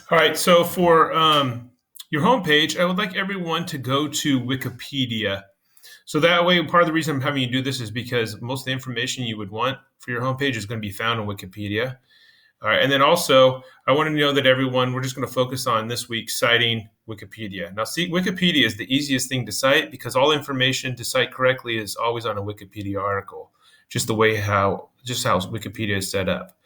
All right, so for your homepage, I would like everyone to go to Wikipedia. So that way, part of the reason I'm having you do this is because most of the information you would want for your homepage is going to be found on Wikipedia. All right, and then also, I want to know that everyone, we're just going to focus on this week citing Wikipedia. Now, see, Wikipedia is the easiest thing to cite because all information to cite correctly is always on a Wikipedia article, just how Wikipedia is set up.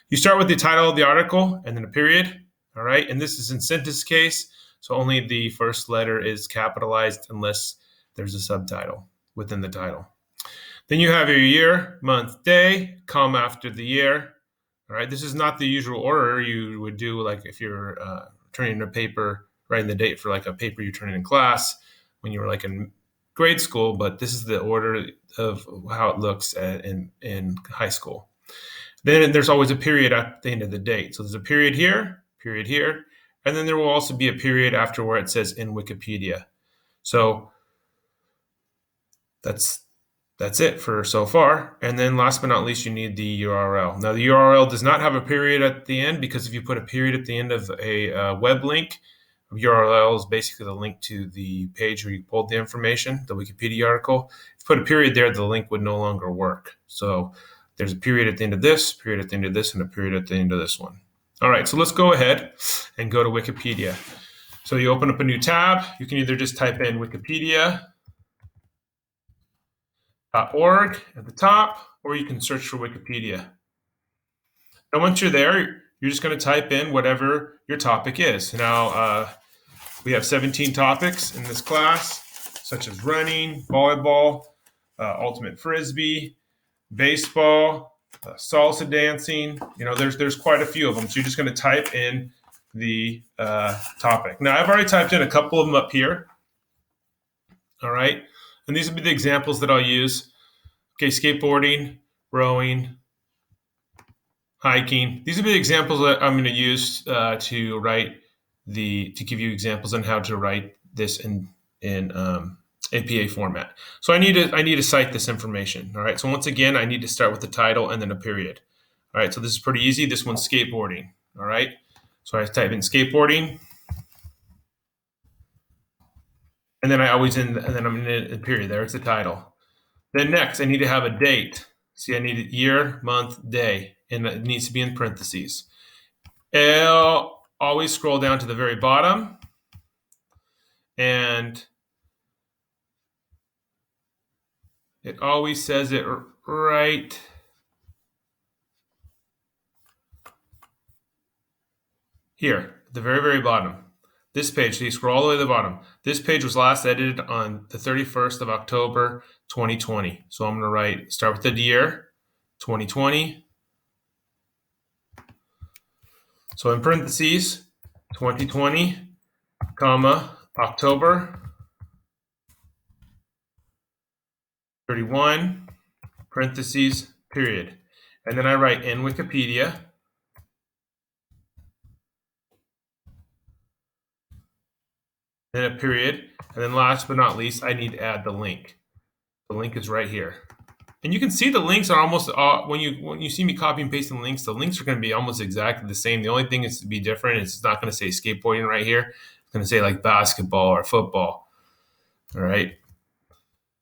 You start with the title of the article and then a period. All right, and this is in sentence case, so only the first letter is capitalized unless there's a subtitle within the title. Then you have your year, month, day, comma after the year. All right, this is not the usual order you would do, like if you're turning a paper, writing the date for like a paper you're turning in class when you were like in grade school, but this is the order of how it looks in high school. Then there's always a period at the end of the date. So there's a period here, and then there will also be a period after where it says in Wikipedia. So that's it for so far. And then last but not least, you need the URL. Now, the URL does not have a period at the end because if you put a period at the end of a web link, URL is basically the link to the page where you pulled the information, the Wikipedia article. If you put a period there, the link would no longer work. So there's a period at the end of this, period at the end of this, and a period at the end of this one. All right, so let's go ahead and go to Wikipedia. So you open up a new tab. You can either just type in wikipedia.org at the top, or you can search for Wikipedia. And once you're there, you're just going to type in whatever your topic is. Now, we have 17 topics in this class, such as running, volleyball, ultimate frisbee, baseball, salsa dancing. There's quite a few of them. So you're just going to type in the topic. Now, I've already typed in a couple of them up here. All right. And these will be the examples that I'll use. Okay, skateboarding, rowing, hiking. These will be the examples that I'm going to use to give you examples on how to write this in APA format. So I need to cite this information. All right. So once again, I need to start with the title and then a period. All right. So this is pretty easy. This one's skateboarding. All right. So I type in skateboarding, and then I'm in a period. There's the title. Then next, I need to have a date. See, I need a year, month, day, and it needs to be in parentheses. I'll always scroll down to the very bottom, and it always says it right here, at the very, very bottom. This page, so you scroll all the way to the bottom. This page was last edited on the 31st of October, 2020. So I'm going to start with the year, 2020. So in parentheses, 2020, comma, October 31, parentheses, period. And then I write in Wikipedia. Then a period, and then last but not least, I need to add the link. The link is right here, and you can see the links are almost when you see me copy and pasting links, the links are going to be almost exactly the same. The only thing is to be different. It's not going to say skateboarding right here. It's going to say like basketball or football. All right,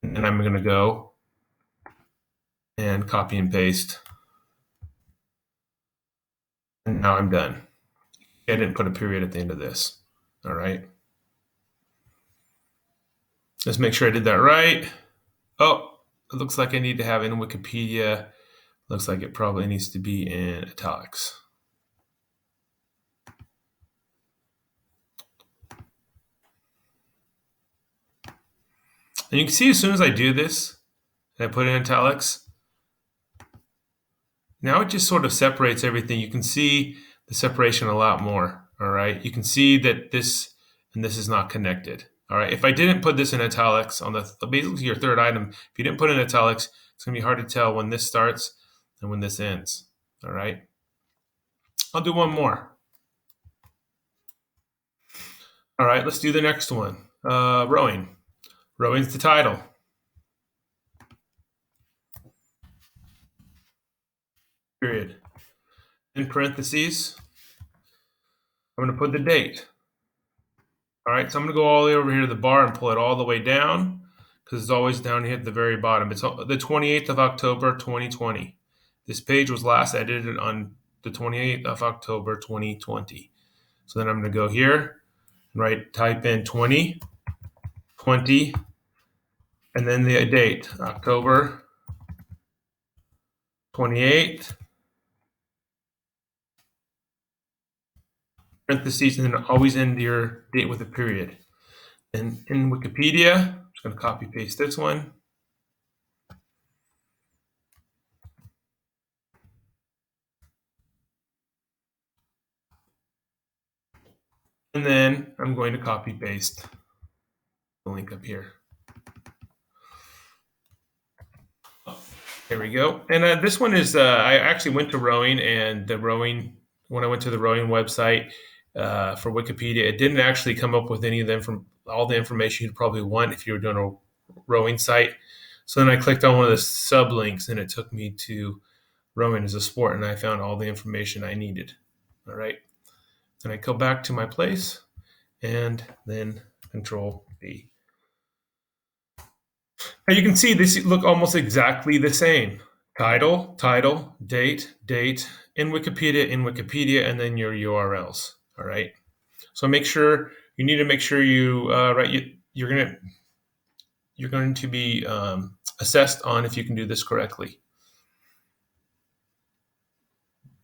and I'm going to go and copy and paste, and now I'm done. I didn't put a period at the end of this. All right. Let's make sure I did that right. Oh, it looks like I need to have in Wikipedia. Looks like it probably needs to be in italics. And you can see as soon as I do this, and I put in italics, now it just sort of separates everything. You can see the separation a lot more. All right. You can see that this and this is not connected. All right. If I didn't put this in italics on basically your third item, if you didn't put in italics, it's going to be hard to tell when this starts and when this ends. All right. I'll do one more. All right. Let's do the next one. Rowing. Rowing's the title. Period. In parentheses, I'm going to put the date. All right, so I'm going to go all the way over here to the bar and pull it all the way down because it's always down here at the very bottom. It's the 28th of October, 2020. This page was last edited on the 28th of October, 2020. So then I'm going to go here and type in 2020 and then the date, October 28th, parentheses, and then always end your date with a period. And in Wikipedia, I'm just going to copy paste this one. And then I'm going to copy paste the link up here. There we go. And this one is, I actually went to rowing, and when I went to the rowing website for Wikipedia, it didn't actually come up with any of them from all the information you'd probably want if you were doing a rowing site. So then I clicked on one of the sublinks and it took me to rowing as a sport, and I found all the information I needed. All right. Then I go back to my place and then Control V. Now you can see these look almost exactly the same. Title, date, in Wikipedia, and then your URLs. All right. So you need to make sure you're going to be assessed on if you can do this correctly.